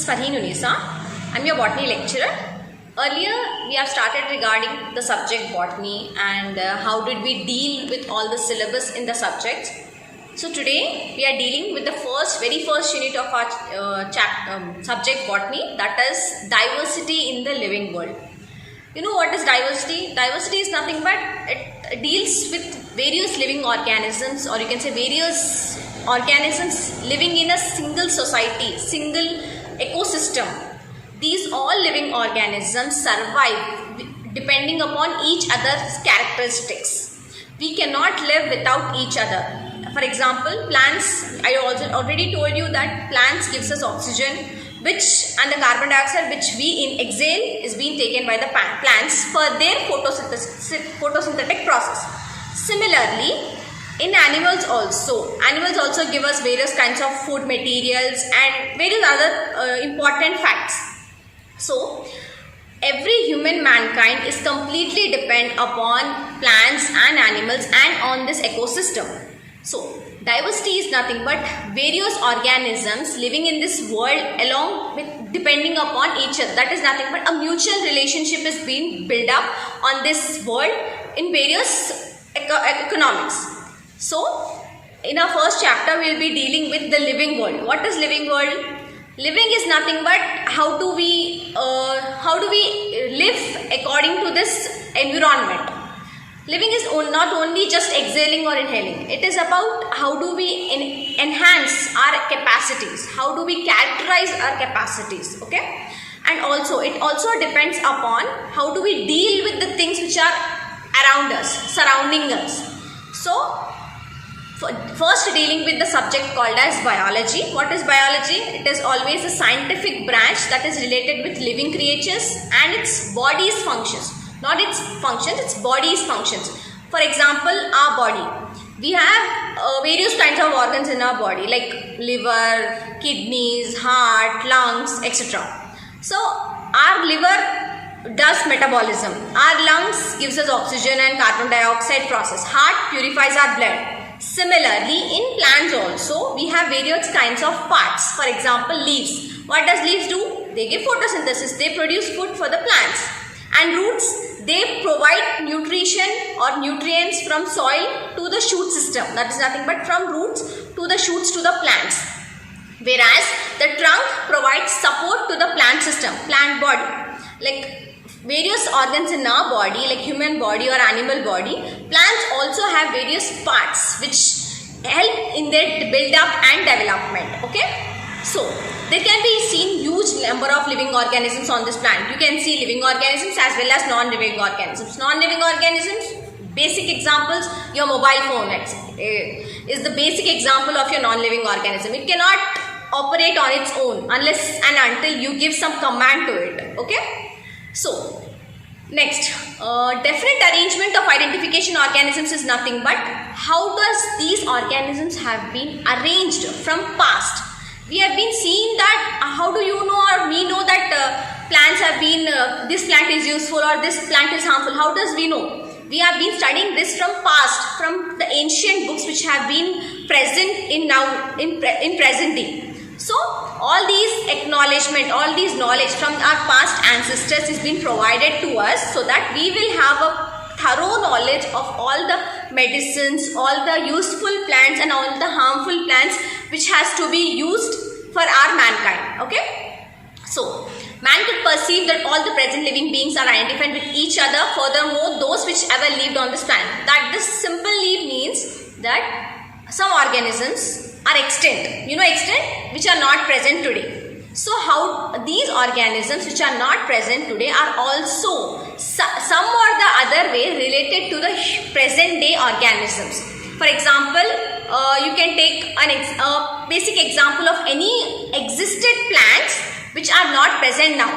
is Farheen Unisa. I'm your botany lecturer. Earlier, we have started regarding the subject botany and how did we deal with all the syllabus in the subjects. So today, we are dealing with the very first unit of our subject botany, that is diversity in the living world. You know what is diversity? Diversity is nothing but it deals with various living organisms, or you can say various organisms living in a single society, single ecosystem. These all living organisms survive depending upon each other's characteristics. We cannot live without each other. For example, plants, I already told you that plants gives us oxygen, and the carbon dioxide which we exhale is being taken by the plants for their photosynthetic process. Similarly, in animals also give us various kinds of food materials and various other important facts. So, every mankind is completely dependent upon plants and animals and on this ecosystem. So, diversity is nothing but various organisms living in this world along with depending upon each other. That is nothing but a mutual relationship is being built up on this world in various economics. So, in our first chapter, we will be dealing with the living world. What is living world? Living is nothing but how do we live according to this environment. Living is not only just exhaling or inhaling. It is about how do we enhance our capacities. How do we characterize our capacities. Okay. And also it also depends upon how do we deal with the things which are around us, surrounding us. So first dealing with the subject called as biology. What is biology? It is always a scientific branch that is related with living creatures and its body's functions. Not its functions, its body's functions. For example, our body. We have various kinds of organs in our body like liver, kidneys, heart, lungs, etc. So, our liver does metabolism. Our lungs gives us oxygen and carbon dioxide process. Heart purifies our blood. Similarly, in plants also, we have various kinds of parts. For example, leaves. What does leaves do? They give photosynthesis. They produce food for the plants. And roots, they provide nutrition or nutrients from soil to the shoot system. That is nothing but from roots to the shoots to the plants. Whereas the trunk provides support to the plant system, plant body. Like various organs in our body, like human body or animal body, plants also have various parts which help in their build up and development. Okay. So, there can be seen huge number of living organisms on this plant. You can see living organisms as well as non-living organisms. Non-living organisms, basic examples, your mobile phone is the basic example of your non-living organism. It cannot operate on its own unless and until you give some command to it. Okay? So, next, definite arrangement of identification organisms is nothing but how does these organisms have been arranged from past. We have been seeing that how do you know or we know that plants have been, this plant is useful or this plant is harmful. How does we know? We have been studying this from past, from the ancient books which have been present in present day. So, all these acknowledgement, all these knowledge from our past ancestors is being provided to us so that we will have a thorough knowledge of all the medicines, all the useful plants and all the harmful plants which has to be used for our mankind. Okay. So, man could perceive that all the present living beings are identified with each other. Furthermore, those which ever lived on this planet. That this simple leaf means that some organisms are extinct. You know extinct? Which are not present today. So, how these organisms which are not present today are also some or the other way related to the present day organisms. For example, you can take a basic example of any existed plants which are not present now.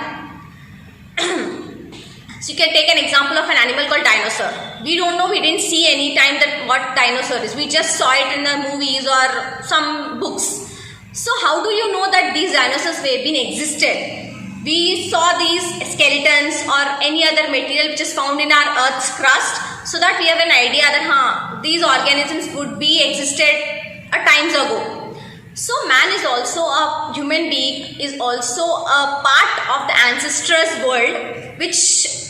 So, you can take an example of an animal called dinosaur. We don't know, we didn't see any time that what dinosaur is. We just saw it in the movies or some books. So, how do you know that these dinosaurs have been existed? We saw these skeletons or any other material which is found in our Earth's crust, so that we have an idea that these organisms would be existed times ago. So man is also a human being, is also a part of the ancestors world, which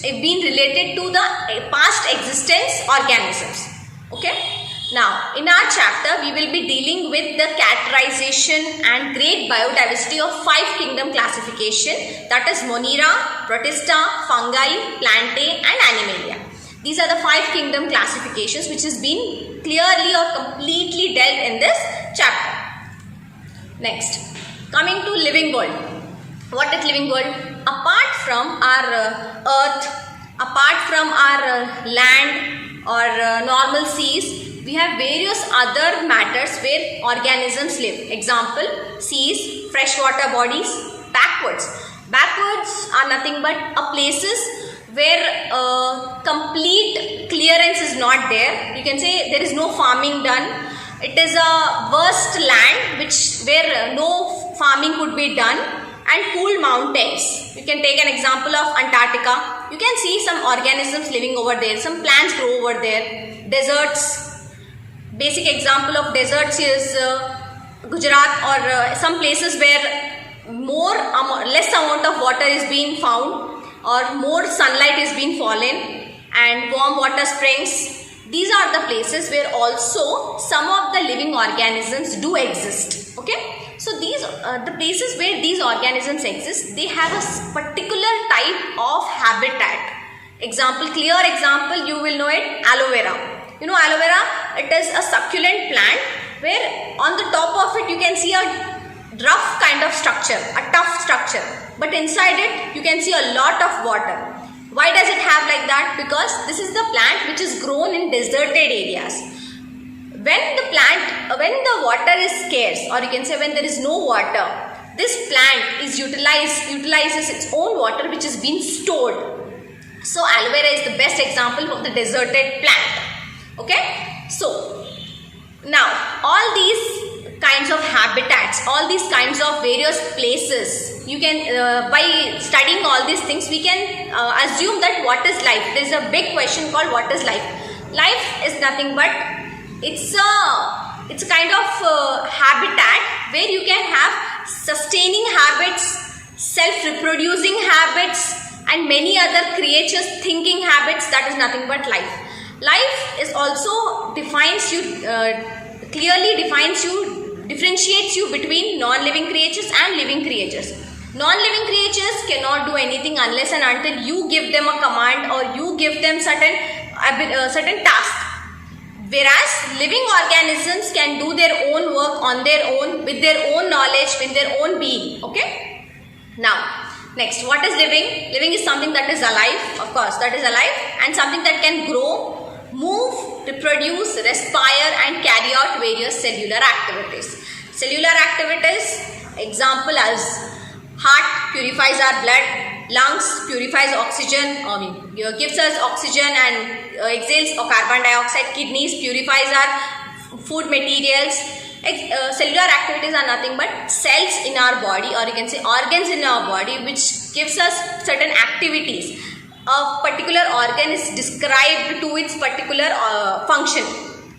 have been related to the past existence organisms. Okay. Now, in our chapter, we will be dealing with the categorization and great biodiversity of 5 kingdom classification, that is Monera, Protista, Fungi, Plantae and Animalia. These are the 5 kingdom classifications which has been clearly or completely dealt in this chapter. Next, coming to living world. What is living world? Apart from our earth, apart from our land or normal seas, we have various other matters where organisms live. Example, seas, freshwater bodies, backwards. Backwards are nothing but places where complete clearance is not there. You can say there is no farming done. It is a vast land where no farming could be done, and cool mountains. You can take an example of Antarctica. You can see some organisms living over there. Some plants grow over there. Deserts. Basic example of deserts is Gujarat or some places where less amount of water is being found, or more sunlight is being fallen, and warm water springs. These are the places where also some of the living organisms do exist. Okay, so these the places where these organisms exist, they have a particular type of habitat. Example, clear example, you will know it, aloe vera. You know aloe vera, it is a succulent plant where on the top of it you can see a rough kind of structure, a tough structure, but inside it you can see a lot of water. Why does it have like that? Because this is the plant which is grown in deserted areas. When the water is scarce, or you can say when there is no water, this plant is utilizes its own water which has been stored. So aloe vera is the best example of the deserted plant. Okay, so now all these kinds of habitats, all these kinds of various places, you can by studying all these things we can assume that what is life. There is a big question called what is life. Life is nothing but it's a kind of habitat where you can have sustaining habits, self-reproducing habits, and many other creatures thinking habits. That is nothing but life. Life is also differentiates you between non-living creatures and living creatures. Non-living creatures cannot do anything unless and until you give them a command or you give them certain task. Whereas living organisms can do their own work on their own, with their own knowledge, with their own being. Okay. Now, next, what is living? Living is something that is alive, of course, that is alive, and something that can grow, move, reproduce, respire and carry out various cellular activities. Cellular activities, example as heart purifies our blood, lungs purifies oxygen, gives us oxygen and exhales carbon dioxide, kidneys purifies our food materials. Cellular activities are nothing but cells in our body, or you can say organs in our body, which gives us certain activities. A particular organ is described to its particular function.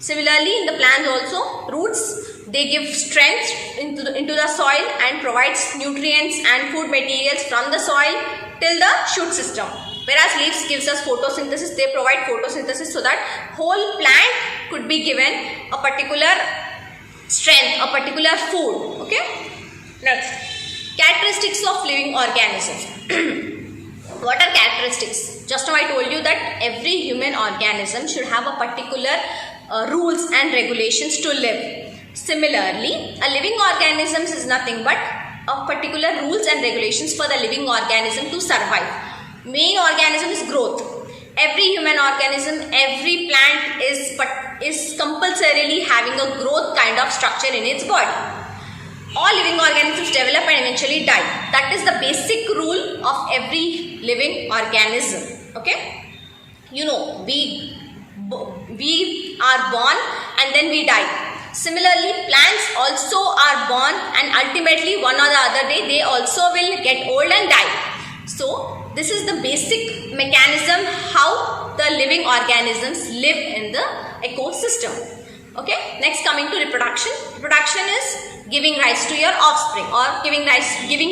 Similarly, in the plants also, roots, they give strength into the soil and provides nutrients and food materials from the soil till the shoot system. Whereas leaves gives us photosynthesis, they provide photosynthesis so that whole plant could be given a particular strength, a particular food. Okay. Next, characteristics of living organisms. What are characteristics? Just now I told you that every human organism should have a particular rules and regulations to live. Similarly, a living organism is nothing but a particular rules and regulations for the living organism to survive. Main organism is growth. Every human organism, every plant is compulsorily having a growth kind of structure in its body. All living organisms develop and eventually die. That is the basic rule of every living organism. Okay? You know, we are born and then we die. Similarly, plants also are born and ultimately one or the other day they also will get old and die. So, this is the basic mechanism how the living organisms live in the ecosystem. Okay, next coming to reproduction. Reproduction is giving rise to your offspring or giving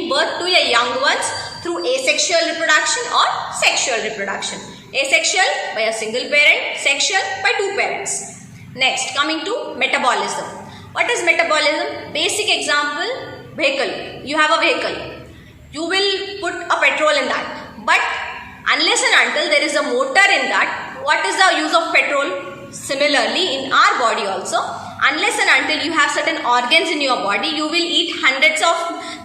birth to your young ones through asexual reproduction or sexual reproduction. Asexual by a single parent, sexual by two parents. Next, coming to metabolism. What is metabolism? Basic example, vehicle. You have a vehicle. You will put a petrol in that. But unless and until there is a motor in that, what is the use of petrol? Similarly, in our body also, unless and until you have certain organs in your body, you will eat hundreds of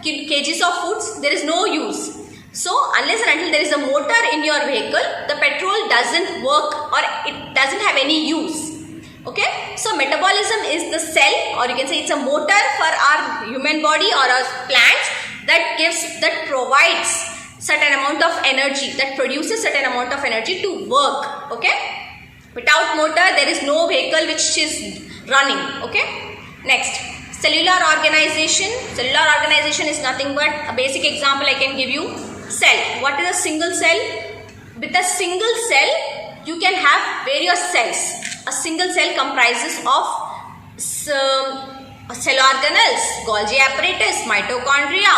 kgs of foods, there is no use. So, unless and until there is a motor in your vehicle, the petrol doesn't work or it doesn't have any use. Okay, so metabolism is the cell, or you can say it's a motor for our human body or our plants that provides certain amount of energy, that produces certain amount of energy to work. Okay. Without motor, there is no vehicle which is running. Okay. Next, cellular organization. Cellular organization is nothing but a basic example I can give you. Cell. What is a single cell? With a single cell, you can have various cells. A single cell comprises of cell organelles, Golgi apparatus, mitochondria,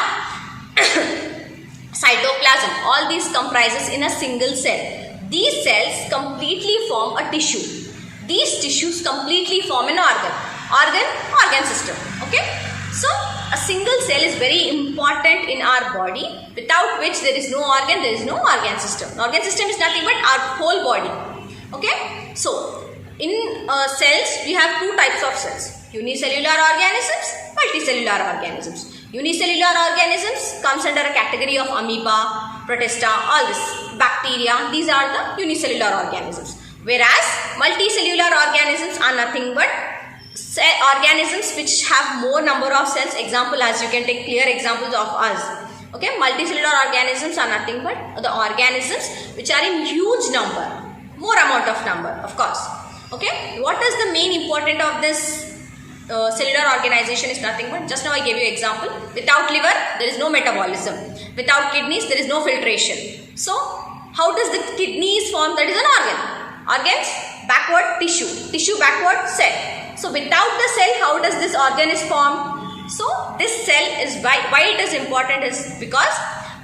cytoplasm. All these comprises in a single cell. These cells completely form a tissue. These tissues completely form an organ system. Okay. So, a single cell is very important in our body, without which there is no organ, there is no organ system. Organ system is nothing but our whole body. Okay. So, in cells, we have two types of cells. Unicellular organisms, multicellular organisms. Unicellular organisms comes under a category of amoeba, protista, all this, bacteria. These are the unicellular organisms. Whereas multicellular organisms are nothing but organisms which have more number of cells. Example, as you can take clear examples of us. Okay, multicellular organisms are nothing but the organisms which are in huge number, more amount of number, of course. Okay, what is the main important of this cellular organization is nothing but, just now I gave you example, without liver there is no metabolism, without kidneys there is no filtration. So how does the kidneys form? That is an organs backward tissue backward cell. So without the cell, how does this organ is formed? So this cell is why it is important is because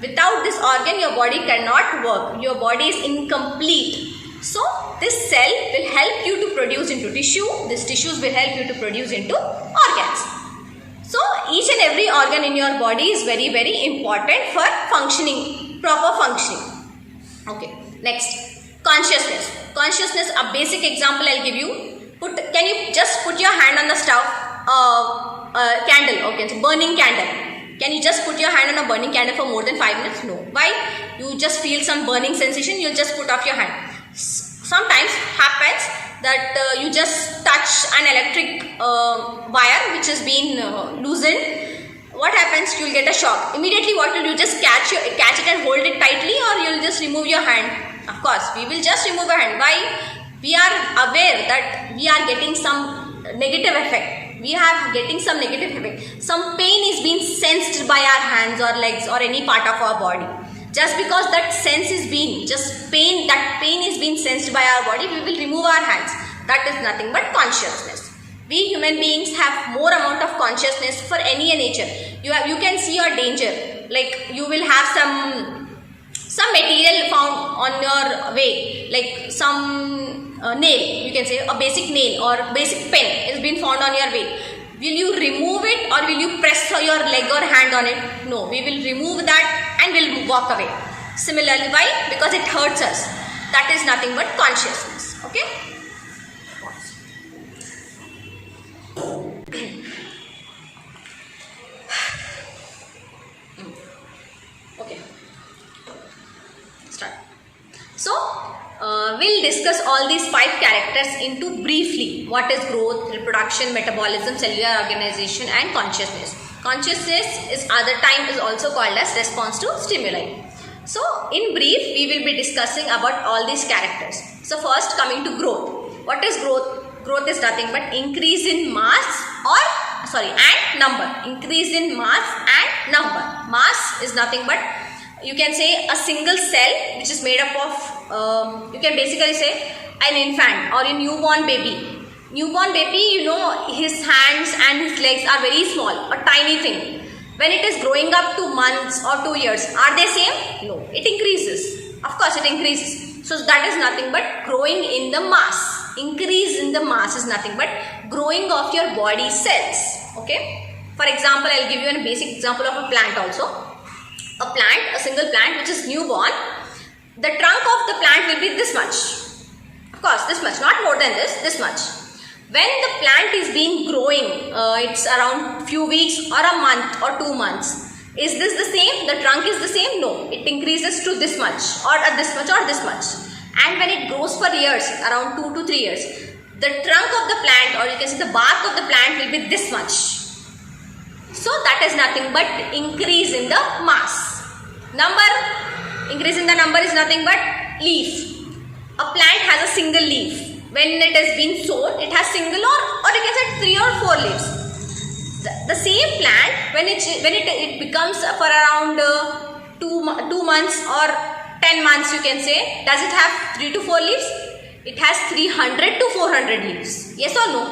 without this organ your body cannot work, your body is incomplete. So this cell will help you to produce into tissue, these tissues will help you to produce into organs. So each and every organ in your body is very, very important for functioning, proper functioning. Okay, next, consciousness. Consciousness, a basic example I'll give you. Can you just put your hand on the stove, candle, okay, so burning candle. Can you just put your hand on a burning candle for more than 5 minutes? No. Why? You just feel some burning sensation, you'll just put off your hand. Sometimes happens that you just touch an electric wire which has been loosened. What happens? You'll get a shock. Immediately what will you just catch it and hold it tightly, or you'll just remove your hand? Of course, we will just remove our hand. Why? We are aware that we are getting some negative effect. We are getting some negative effect. Some pain is being sensed by our hands or legs or any part of our body. Just because that sense is being, that pain is being sensed by our body, we will remove our hands. That is nothing but consciousness. We human beings have more amount of consciousness for any nature. You can see your danger. Like you will have some material found on your way, like some nail, you can say a basic nail or basic pen is been found on your way. Will you remove it or will you press your leg or hand on it? No, we will remove that and will walk away. Similarly, why? Because it hurts us. That is nothing but consciousness. Okay? Okay. Start. So, we'll discuss all these 5 characters into briefly. What is growth, reproduction, metabolism, cellular organization and consciousness. Consciousness is other time is also called as response to stimuli. So, in brief, we will be discussing about all these characters. So, first coming to growth. What is growth? Growth is nothing but increase in mass and number. Increase in mass and number. Mass is nothing but, you can say, a single cell which is made up of, you can basically say an infant or a newborn baby. Newborn baby, you know, his hands and his legs are very small, a tiny thing. When it is growing up to months or 2 years, are they same? No, it increases. Of course, it increases. So that is nothing but growing in the mass. Increase in the mass is nothing but growing of your body cells. Okay. For example, I'll give you a basic example of a plant also. A plant, a single plant which is newborn, the trunk of the plant will be this much. Of course, this much, not more than this much. When the plant is being growing, it's around few weeks or a month or 2 months. Is this the same? The trunk is the same? No. It increases to this much or this much or this much. And when it grows for years, around 2 to 3 years, the trunk of the plant, or you can say the bark of the plant, will be this much. So that is nothing but increase in the mass. Increase in the number is nothing but leaf. A plant has a single leaf. When it has been sown, it has single or you can say 3 or 4 leaves. The same plant, when it becomes for around 2 months or 10 months, you can say, does it have 3 to 4 leaves? It has 300 to 400 leaves. Yes or no?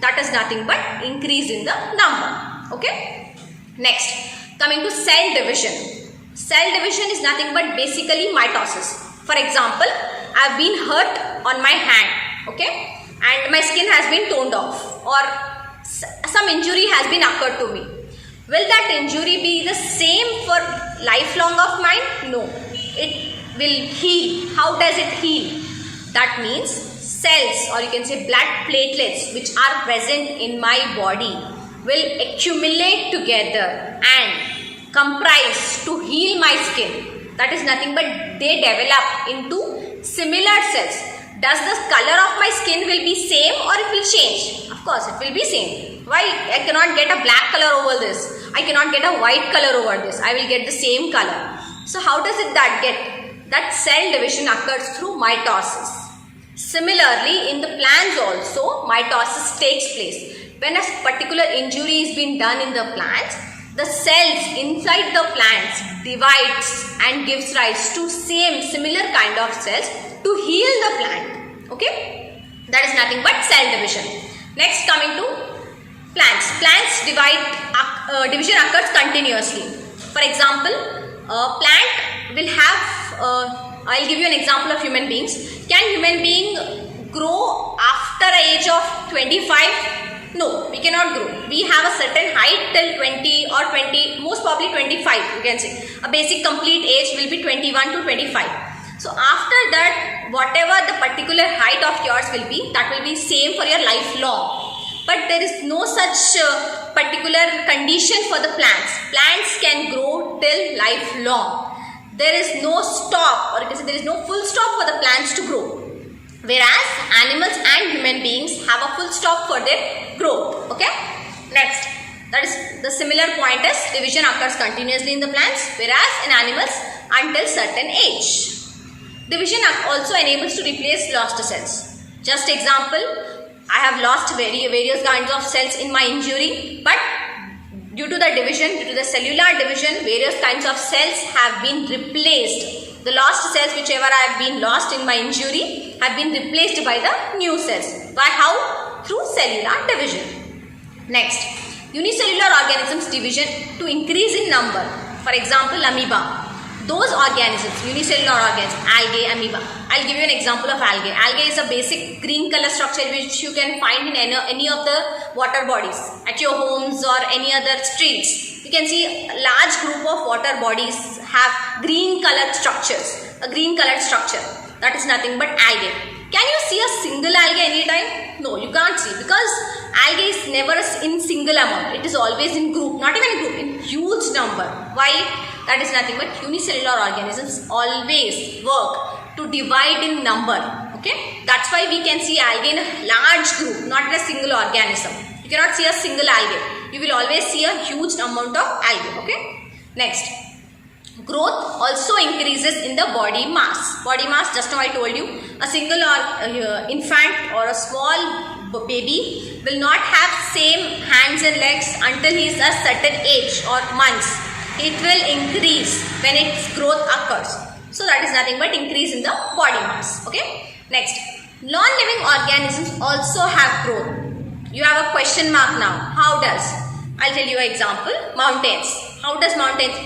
That is nothing but increase in the number. Okay. Next, coming to cell division. Cell division is nothing but basically mitosis. For example, I have been hurt on my hand. Okay, and my skin has been toned off, or some injury has been occurred to me. Will that injury be the same for lifelong of mine? No, it will heal. How does it heal? That means cells, or you can say blood platelets, which are present in my body, will accumulate together and comprise to heal my skin. That is nothing but they develop into similar cells. Does the color of my skin will be same or it will change? Of course, it will be same. Why? I cannot get a black color over this. I cannot get a white color over this. I will get the same color. So how does it that get? That cell division occurs through mitosis. Similarly, in the plants also, mitosis takes place. When a particular injury is being done in the plants, the cells inside the plants divides and gives rise to similar kind of cells to heal the plant. Okay, that is nothing but cell division. Next, coming to plants. Plants division occurs continuously. For example, a plant will have, I'll give you an example of human beings. Can human being grow after the age of 25? No, we cannot grow. We have a certain height till 20 or 20, most probably 25, you can say. A basic complete age will be 21 to 25. So after that, whatever the particular height of yours will be, that will be same for your lifelong. But there is no such particular condition for the plants. Plants can grow till lifelong. There is no stop, or you can say there is no full stop for the plants to grow. Whereas animals and human beings have a full stop for their growth. Okay. Next, that is the similar point is division occurs continuously in the plants, whereas in animals until certain age. Division also enables to replace lost cells. Just example, I have lost various kinds of cells in my injury, but due to the division, due to the cellular division, various kinds of cells have been replaced. The lost cells whichever have been lost in my injury have been replaced by the new cells. By how? Through cellular division. Next, unicellular organisms division to increase in number. For example, amoeba. Those organisms, unicellular organisms, algae, amoeba. I'll give you an example of algae. Algae is a basic green color structure which you can find in any of the water bodies at your homes or any other streets. You can see a large group of water bodies have green colored structures, a green colored structure. That is nothing but algae. Can you see a single algae anytime? No, you can't see, because algae is never in single amount. It is always in group, not even in group, in huge number. Why? That is nothing but unicellular organisms always work to divide in number. Okay, that's why we can see algae in a large group, not in a single organism. You cannot see a single algae. You will always see a huge amount of algae. Okay. Next, growth also increases in the body mass. Body mass, just now I told you, a single infant or a small baby will not have same hands and legs until he is a certain age or months. It will increase when its growth occurs. So that is nothing but increase in the body mass. Okay. Next, Non-living organisms also have growth. You have a question mark now. How does? I'll tell you an example. Mountains. How does mountains?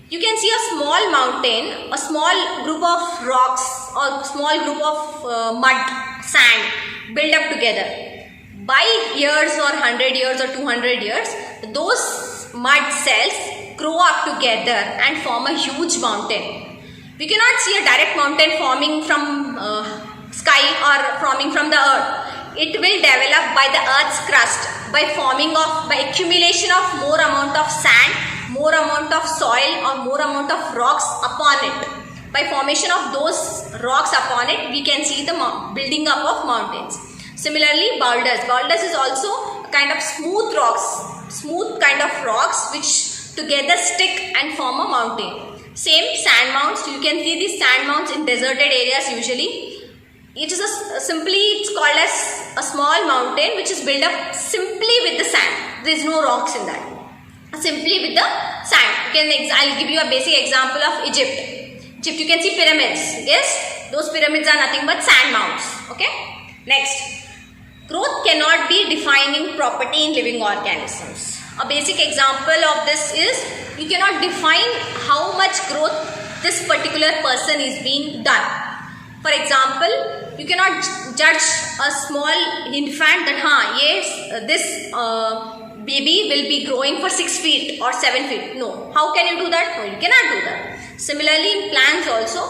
You can see a small mountain, a small group of rocks or small group of mud, sand build up together. By years or 100 years or 200 years, those mud cells grow up together and form a huge mountain. We cannot see a direct mountain forming from sky or forming from the earth. It will develop by the earth's crust, by accumulation of more amount of sand, more amount of soil or more amount of rocks upon it. By formation of those rocks upon it, we can see the building up of mountains. Similarly, boulders. Boulders is also a kind of smooth kind of rocks which together stick and form a mountain. Same sand mounds. You can see these sand mounds in deserted areas usually. It is it's called as a small mountain which is built up simply with the sand. There is no rocks in that. Simply with the sand. I'll give you a basic example of Egypt. You can see pyramids. Yes, those pyramids are nothing but sand mounds. Okay. Next, growth cannot be defining property in living organisms. A basic example of this is you cannot define how much growth this particular person is being done. For example, you cannot judge a small infant that yes, this baby will be growing for 6 feet or 7 feet. No. How can you do that? No, you cannot do that. Similarly, in plants also,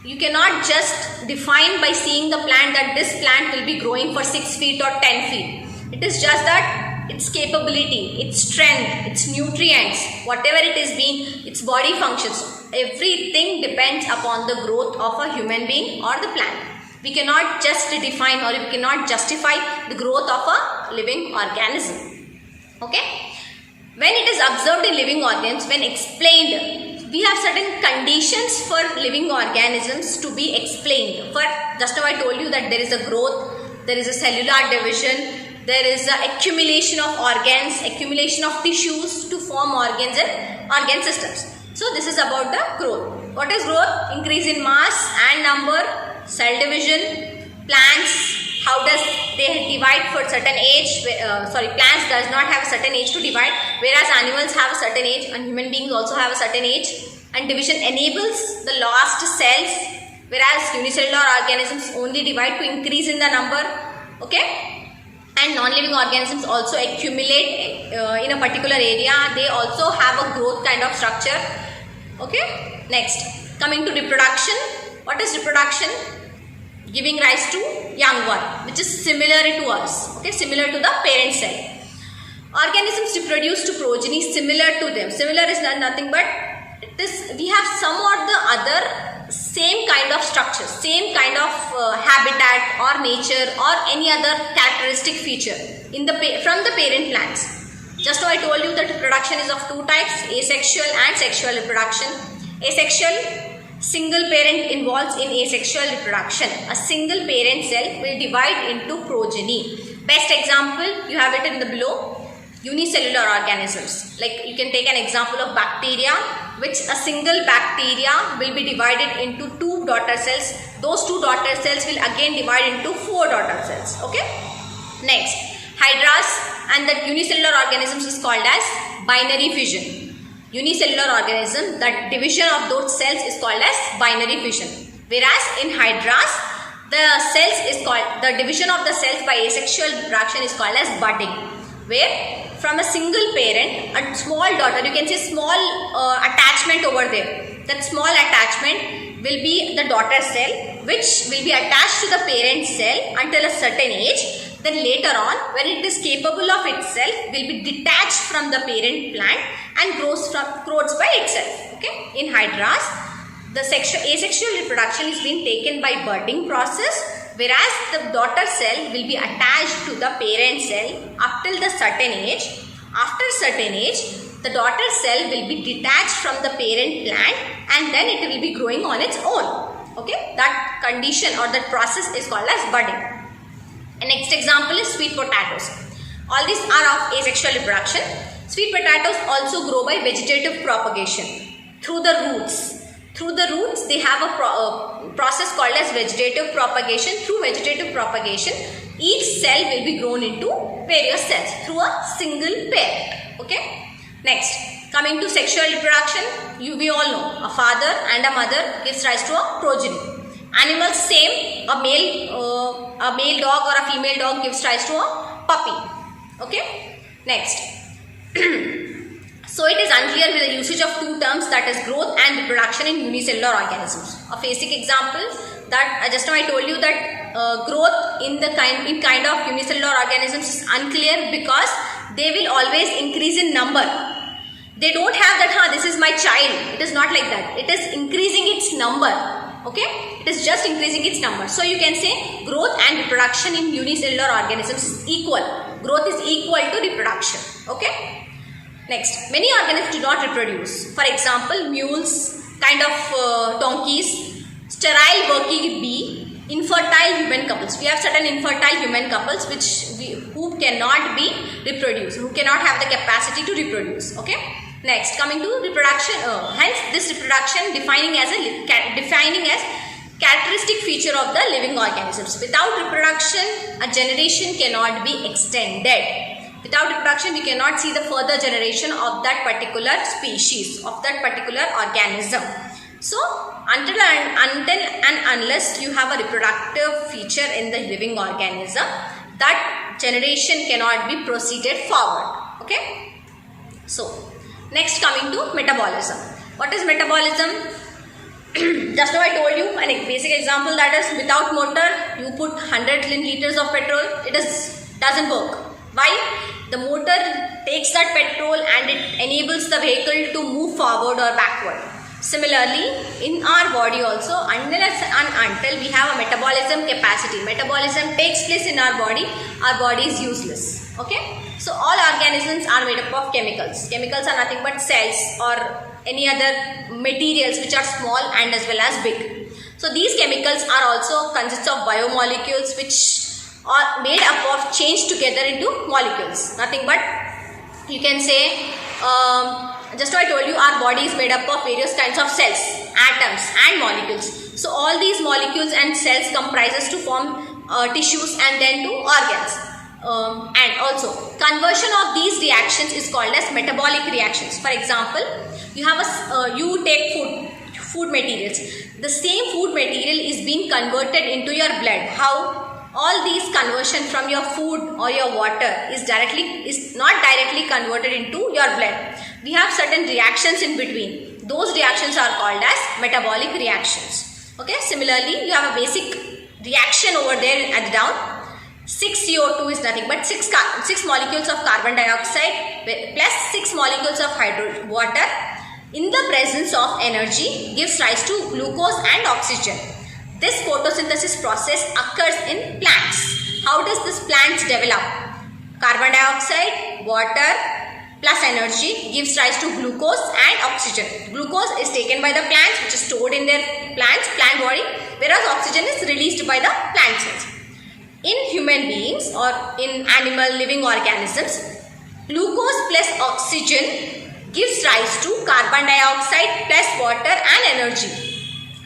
you cannot just define by seeing the plant that this plant will be growing for 6 feet or 10 feet. It is just that its capability, its strength, its nutrients, whatever it is being, its body functions, everything depends upon the growth of a human being or the plant. We cannot just define or we cannot justify the growth of a living organism. Okay? When it is observed in living organisms, when explained, we have certain conditions for living organisms to be explained. For just now I told you that there is a growth, there is a cellular division, there is a accumulation of organs, accumulation of tissues to form organs and organ systems. So this is about the growth. What is growth? Increase in mass and number, cell division, plants, how does they divide for certain age? Plants does not have a certain age to divide, whereas animals have a certain age and human beings also have a certain age. And division enables the lost cells, whereas unicellular organisms only divide to increase in the number. Okay? And non-living organisms also accumulate in a particular area. They also have a growth kind of structure. Okay. Next, coming to reproduction. What is reproduction? Giving rise to young one, which is similar to us. Okay, similar to the parent cell. Organisms reproduce to progeny similar to them. Similar is nothing but we have some or the other same kind of structure, same kind of habitat or nature or any other characteristic feature in from the parent plants. Just now I told you that reproduction is of two types, asexual and sexual reproduction. Asexual, single parent involves in asexual reproduction. A single parent cell will divide into progeny. Best example, you have it in the below. Unicellular organisms. Like you can take an example of bacteria, which a single bacteria will be divided into 2 daughter cells. Those 2 daughter cells will again divide into 4 daughter cells. Okay. Next, hydras and that unicellular organisms is called as binary fission. Unicellular organism, that division of those cells is called as binary fission. Whereas in hydras, the division of the cells by asexual reproduction is called as budding, where from a single parent, a small daughter, you can see small attachment over there. That small attachment will be the daughter cell, which will be attached to the parent cell until a certain age. Then later on, when it is capable of itself, will be detached from the parent plant and grows by itself. Okay? In hydras, the asexual reproduction is being taken by budding process, whereas the daughter cell will be attached to the parent cell up till the certain age. After certain age, the daughter cell will be detached from the parent plant and then it will be growing on its own. Okay, that condition or that process is called as budding. And next example is sweet potatoes. All these are of asexual reproduction. Sweet potatoes also grow by vegetative propagation through the roots. Through the roots, they have a process called as vegetative propagation. Through vegetative propagation, each cell will be grown into various cells through a single parent. Okay. Next, coming to sexual reproduction, we all know a father and a mother gives rise to a progeny. Animals same, a male dog or a female dog gives rise to a puppy. Okay. Next. So it is unclear with the usage of two terms, that is growth and reproduction in unicellular organisms. A basic example that just now I told you that growth in kind of unicellular organisms is unclear because they will always increase in number. They don't have that, this is my child. It is not like that. It is increasing its number. Okay, it is just increasing its number. So you can say growth and reproduction in unicellular organisms is equal. Growth is equal to reproduction. Okay. Next, many organisms do not reproduce. For example, mules, kind of donkeys, sterile working bee, infertile human couples. We have certain infertile human couples who cannot be reproduced, who cannot have the capacity to reproduce. Okay. Next, coming to reproduction. Hence, this reproduction defining as characteristic feature of the living organisms. Without reproduction, a generation cannot be extended. Without reproduction, we cannot see the further generation of that particular species, of that particular organism. So, until and unless you have a reproductive feature in the living organism, that generation cannot be proceeded forward. Okay. So, next coming to metabolism. What is metabolism? Just now I told you an basic example, that is without motor, you put 100 liters of petrol, it doesn't work. Why? The motor takes that petrol and it enables the vehicle to move forward or backward. Similarly, in our body also, unless and until we have a metabolism capacity, metabolism takes place in our body is useless. Okay? So, all organisms are made up of chemicals. Chemicals are nothing but cells or any other materials which are small and as well as big. So, these chemicals are also consists of biomolecules which are made up of changed together into molecules. Nothing but you can say, just what I told you, our body is made up of various kinds of cells, atoms and molecules. So all these molecules and cells comprises to form tissues and then to organs. And also conversion of these reactions is called as metabolic reactions. For example, you take food materials. The same food material is being converted into your blood. How? All these conversion from your food or your water is not directly converted into your blood. We have certain reactions in between. Those reactions are called as metabolic reactions. Okay. Similarly, you have a basic reaction over there at the down. 6 CO2 is nothing but 6 molecules of carbon dioxide plus 6 molecules of water in the presence of energy gives rise to glucose and oxygen. This photosynthesis process occurs in plants. How does this plants develop? Carbon dioxide, water plus energy gives rise to glucose and oxygen. Glucose is taken by the plants, which is stored in their plant body, whereas oxygen is released by the plant cells. In human beings or in animal living organisms, glucose plus oxygen gives rise to carbon dioxide plus water and energy.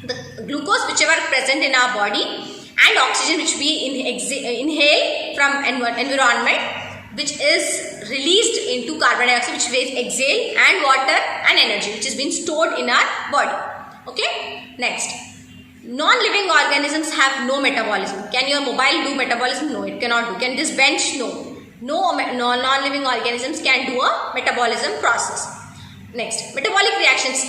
The glucose whichever present in our body and oxygen which we inhale from environment, which is released into carbon dioxide which we exhale, and water and energy which is being stored in our body. Okay. Next, non-living organisms have no metabolism. Can your mobile do metabolism? No, it cannot do. Can this bench? No. No non-living organisms can do a metabolism process. Next, metabolic reactions.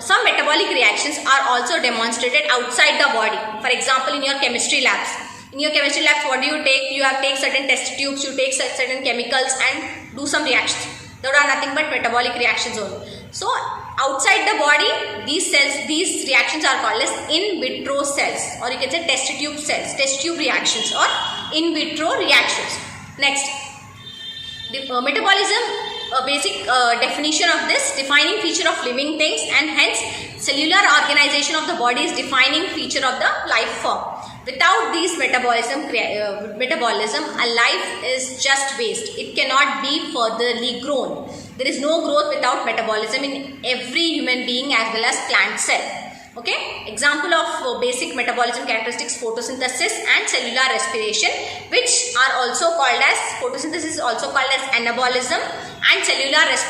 Some metabolic reactions are also demonstrated outside the body. For example, in your chemistry labs. In your chemistry labs, what do you take? You have take certain test tubes, you take certain chemicals and do some reactions. Those are nothing but metabolic reactions only. So, outside the body, these reactions are called as in vitro cells, or you can say test tube cells, test tube reactions or in vitro reactions. Next, metabolism. A basic definition of this, defining feature of living things, and hence cellular organization of the body is defining feature of the life form. Without these metabolism, a life is just waste. It cannot be furtherly grown. There is no growth without metabolism in every human being as well as plant cell. Okay, example of basic metabolism characteristics: photosynthesis and cellular respiration, which are also called as, photosynthesis is also called as anabolism, and cellular respiration